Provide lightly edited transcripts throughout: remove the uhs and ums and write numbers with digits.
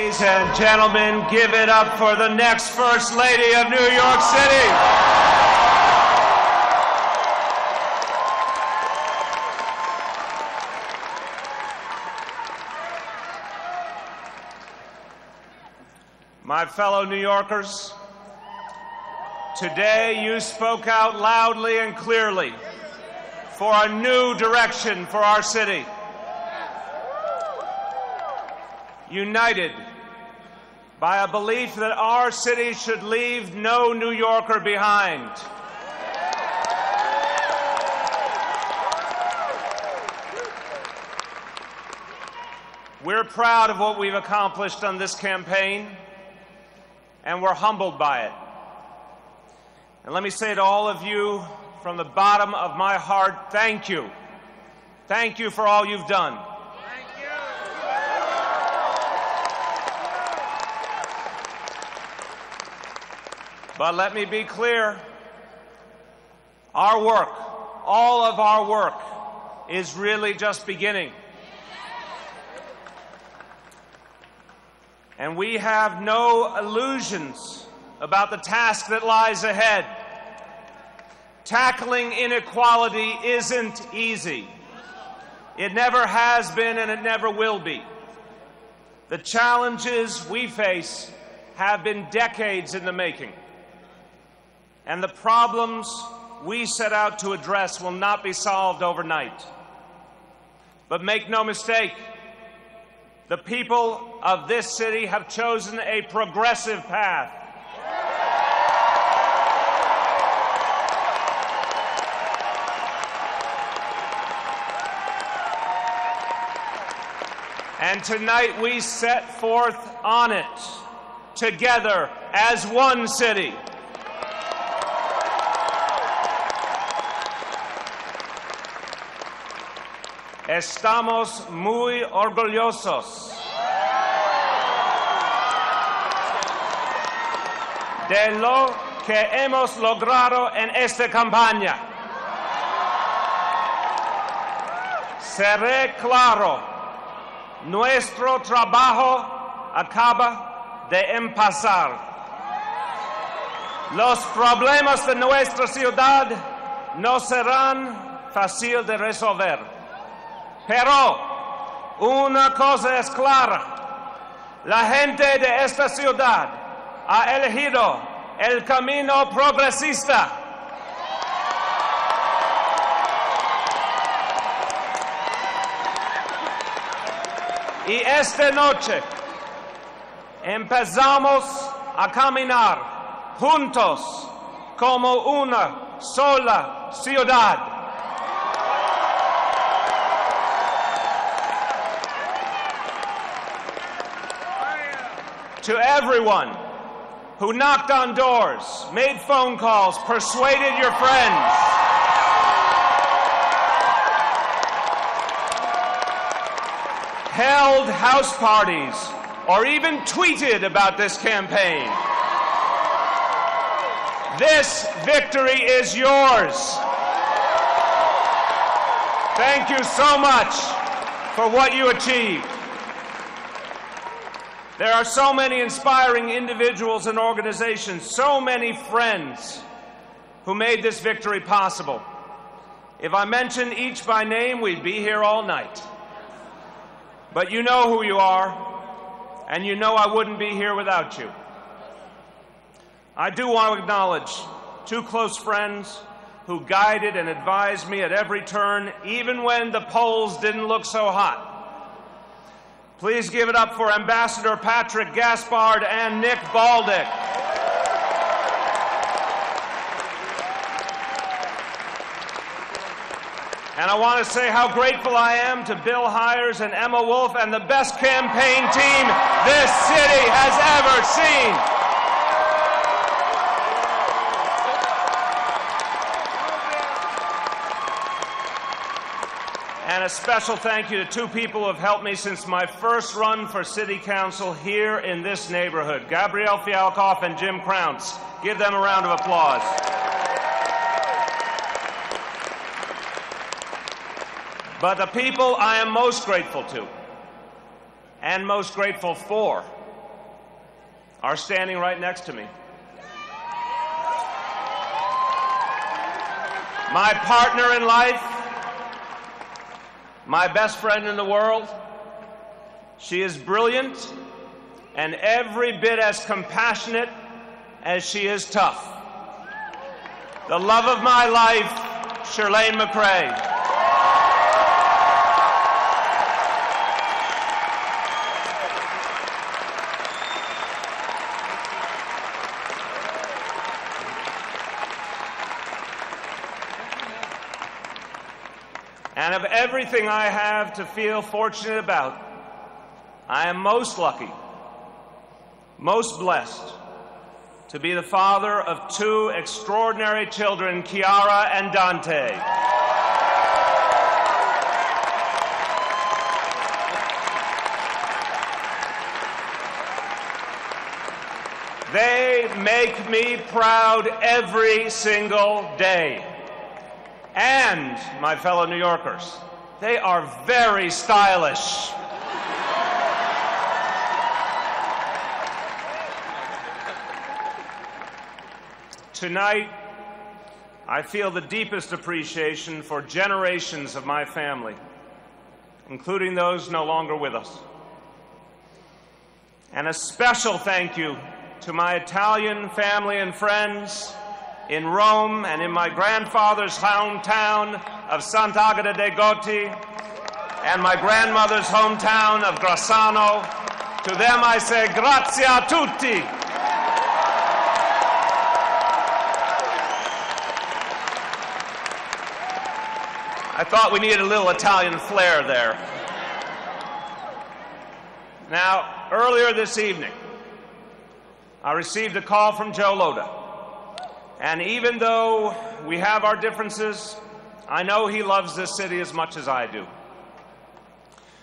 Ladies and gentlemen, give it up for the next First Lady of New York City. My fellow New Yorkers, today you spoke out loudly and clearly for a new direction for our city. United by a belief that our city should leave no New Yorker behind. We're proud of what we've accomplished on this campaign, and we're humbled by it. And let me say to all of you from the bottom of my heart, thank you. Thank you for all you've done. But let me be clear, our work, all of our work, is really just beginning. And we have no illusions about the task that lies ahead. Tackling inequality isn't easy. It never has been and it never will be. The challenges we face have been decades in the making. And the problems we set out to address will not be solved overnight. But make no mistake, the people of this city have chosen a progressive path. And tonight we set forth on it, together as one city. Estamos muy orgullosos de lo que hemos logrado en esta campaña. Seré claro, nuestro trabajo acaba de empezar. Los problemas de nuestra ciudad no serán fáciles de resolver. Pero una cosa es clara, la gente de esta ciudad ha elegido el camino progresista. Y esta noche empezamos a caminar juntos como una sola ciudad. To everyone who knocked on doors, made phone calls, persuaded your friends, held house parties, or even tweeted about this campaign, this victory is yours. Thank you so much for what you achieved. There are so many inspiring individuals and organizations, so many friends who made this victory possible. If I mentioned each by name, we'd be here all night. But you know who you are, and you know I wouldn't be here without you. I do want to acknowledge two close friends who guided and advised me at every turn, even when the polls didn't look so hot. Please give it up for Ambassador Patrick Gaspard and Nick Baldick. And I want to say how grateful I am to Bill Hires and Emma Wolf and the best campaign team this city has ever seen. And a special thank you to two people who have helped me since my first run for city council here in this neighborhood, Gabrielle Fialkoff and Jim Crounce. Give them a round of applause. But the people I am most grateful to and most grateful for are standing right next to me. My partner in life, my best friend in the world. She is brilliant and every bit as compassionate as she is tough. The love of my life, Shirlane McRae. And of everything I have to feel fortunate about, I am most lucky, most blessed to be the father of two extraordinary children, Kiara and Dante. They make me proud every single day. And, my fellow New Yorkers, they are very stylish. Tonight, I feel the deepest appreciation for generations of my family, including those no longer with us. And a special thank you to my Italian family and friends in Rome and in my grandfather's hometown of Sant'Agata dei Goti and my grandmother's hometown of Grassano. To them I say grazie a tutti. I thought we needed a little Italian flair there. Now, earlier this evening, I received a call from Joe Lhota. And even though we have our differences, I know he loves this city as much as I do.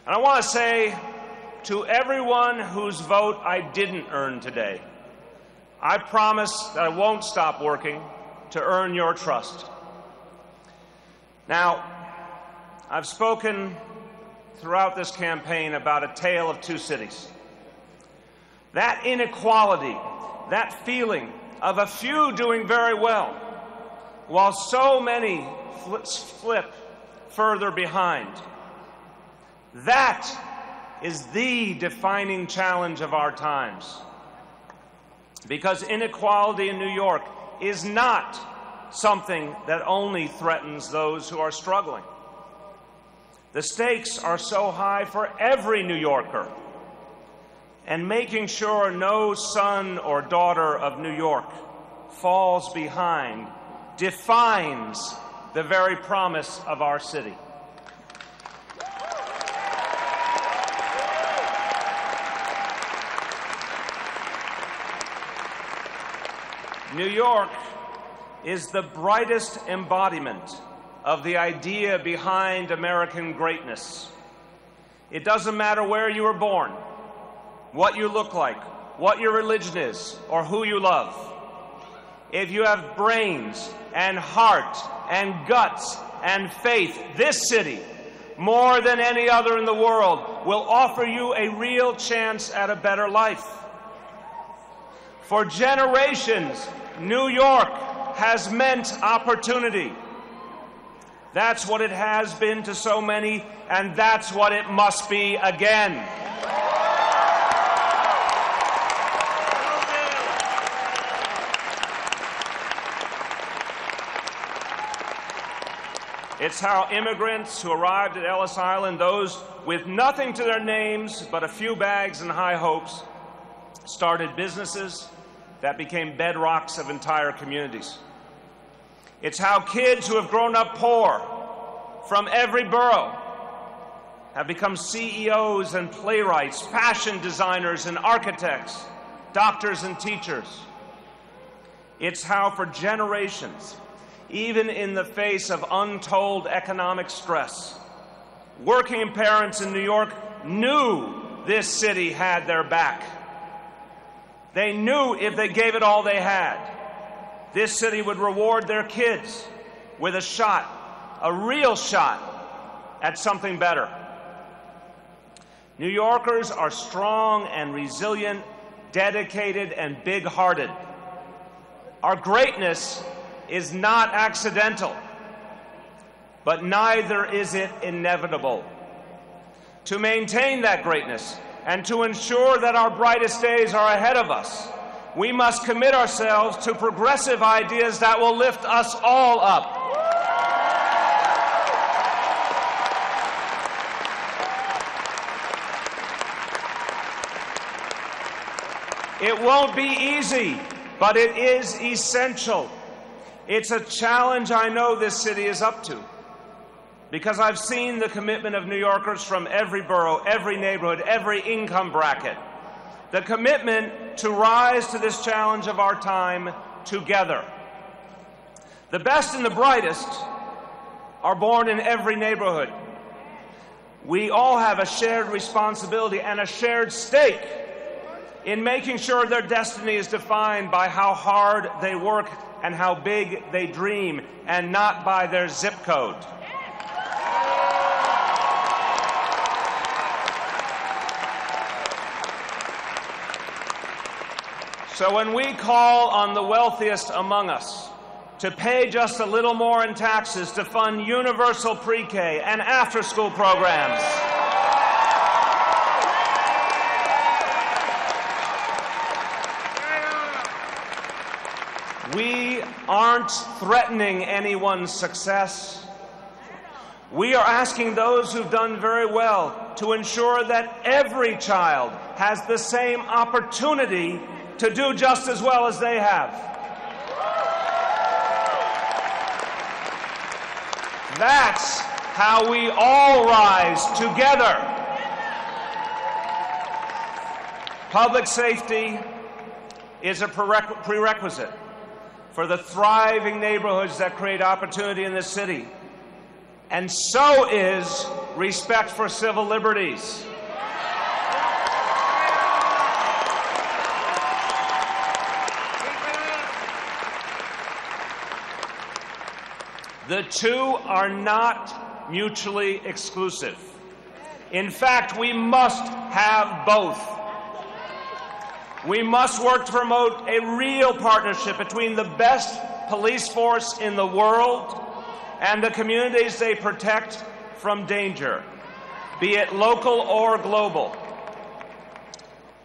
And I want to say to everyone whose vote I didn't earn today, I promise that I won't stop working to earn your trust. Now, I've spoken throughout this campaign about a tale of two cities. That inequality, that feeling of a few doing very well, while so many flip further behind. That is the defining challenge of our times. Because inequality in New York is not something that only threatens those who are struggling. The stakes are so high for every New Yorker. And making sure no son or daughter of New York falls behind defines the very promise of our city. New York is the brightest embodiment of the idea behind American greatness. It doesn't matter where you were born, what you look like, what your religion is, or who you love. If you have brains and heart and guts and faith, this city, more than any other in the world, will offer you a real chance at a better life. For generations, New York has meant opportunity. That's what it has been to so many, and that's what it must be again. It's how immigrants who arrived at Ellis Island, those with nothing to their names but a few bags and high hopes, started businesses that became bedrocks of entire communities. It's how kids who have grown up poor from every borough have become CEOs and playwrights, fashion designers and architects, doctors and teachers. It's how for generations, even in the face of untold economic stress, working parents in New York knew this city had their back. They knew if they gave it all they had, this city would reward their kids with a shot, a real shot at something better. New Yorkers are strong and resilient dedicated, and big-hearted. Our greatness is not accidental, but neither is it inevitable. To maintain that greatness and to ensure that our brightest days are ahead of us, we must commit ourselves to progressive ideas that will lift us all up. It won't be easy, but it is essential. It's a challenge I know this city is up to, because I've seen the commitment of New Yorkers from every borough, every neighborhood, every income bracket. The commitment to rise to this challenge of our time together. The best and the brightest are born in every neighborhood. We all have a shared responsibility and a shared stake in making sure their destiny is defined by how hard they work and how big they dream, and not by their zip code. So when we call on the wealthiest among us to pay just a little more in taxes to fund universal pre-K and after-school programs, we aren't threatening anyone's success. We are asking those who've done very well to ensure that every child has the same opportunity to do just as well as they have. That's how we all rise together. Public safety is a prerequisite for the thriving neighborhoods that create opportunity in this city. And so is respect for civil liberties. The two are not mutually exclusive. In fact, we must have both. We must work to promote a real partnership between the best police force in the world and the communities they protect from danger, be it local or global.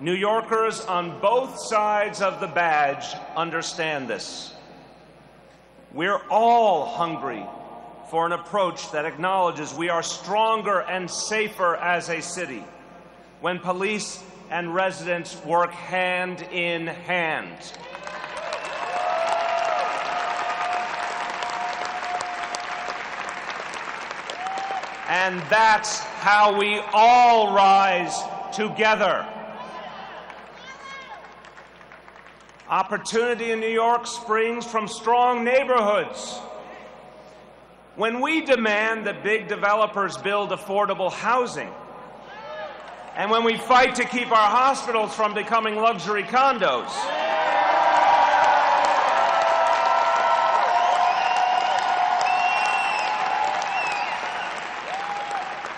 New Yorkers on both sides of the badge understand this. We're all hungry for an approach that acknowledges we are stronger and safer as a city when police and residents work hand in hand. And that's how we all rise together. Opportunity in New York springs from strong neighborhoods. When we demand that big developers build affordable housing, and when we fight to keep our hospitals from becoming luxury condos,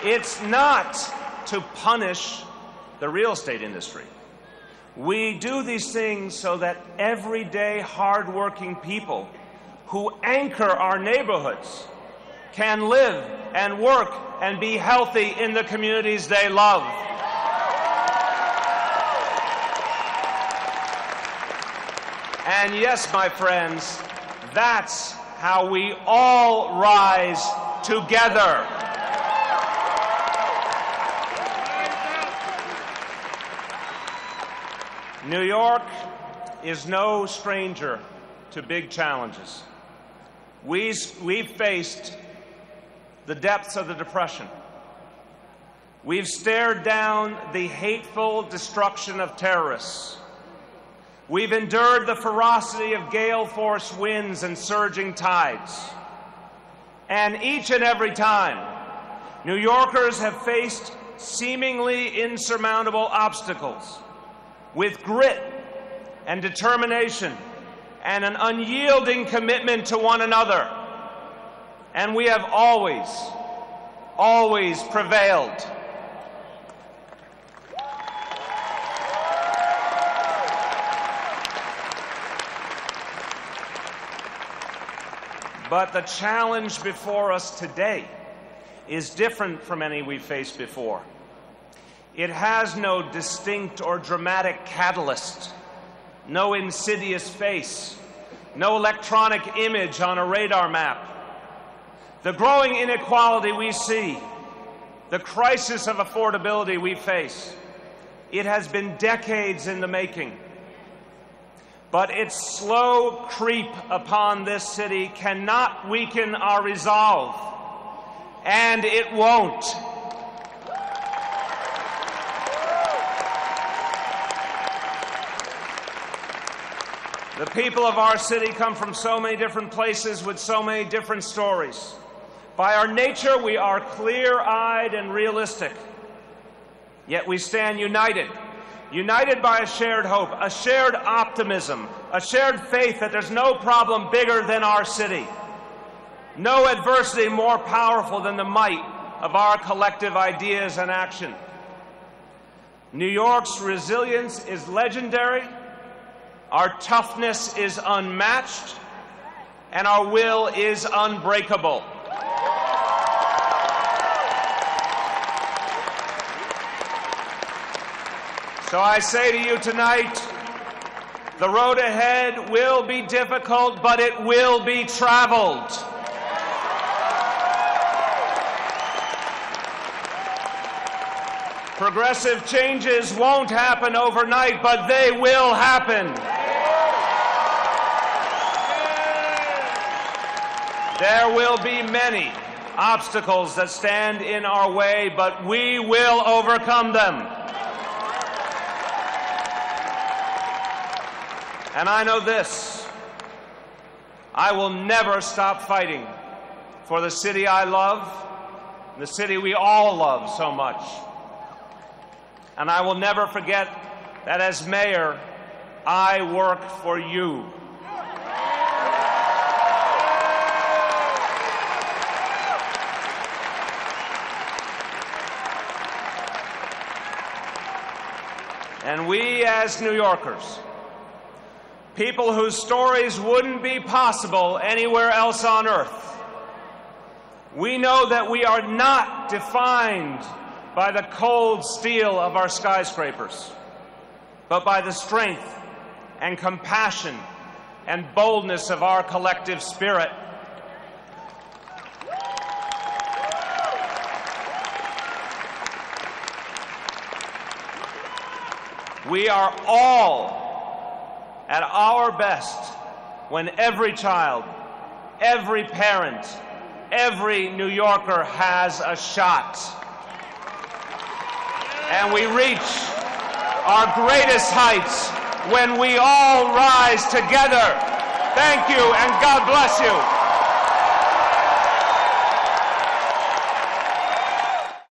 it's not to punish the real estate industry. We do these things so that everyday, hardworking people who anchor our neighborhoods can live and work and be healthy in the communities they love. And yes, my friends, that's how we all rise together. New York is no stranger to big challenges. We've faced the depths of the Depression. We've stared down the hateful destruction of terrorists. We've endured the ferocity of gale force winds and surging tides. And each and every time, New Yorkers have faced seemingly insurmountable obstacles with grit and determination and an unyielding commitment to one another. And we have always, always prevailed. But the challenge before us today is different from any we faced before. It has no distinct or dramatic catalyst, no insidious face, no electronic image on a radar map. The growing inequality we see, the crisis of affordability we face, it has been decades in the making. But its slow creep upon this city cannot weaken our resolve, and it won't. The people of our city come from so many different places with so many different stories. By our nature, we are clear-eyed and realistic. Yet we stand united. United by a shared hope, a shared optimism, a shared faith that there's no problem bigger than our city. No adversity more powerful than the might of our collective ideas and action. New York's resilience is legendary, our toughness is unmatched, and our will is unbreakable. So I say to you tonight, the road ahead will be difficult, but it will be traveled. Progressive changes won't happen overnight, but they will happen. There will be many obstacles that stand in our way, but we will overcome them. And I know this, I will never stop fighting for the city I love, the city we all love so much. And I will never forget that as mayor, I work for you. And we as New Yorkers, people whose stories wouldn't be possible anywhere else on earth, we know that we are not defined by the cold steel of our skyscrapers, but by the strength and compassion and boldness of our collective spirit. We are all at our best when every child, every parent, every New Yorker has a shot. And we reach our greatest heights when we all rise together. Thank you, and God bless you.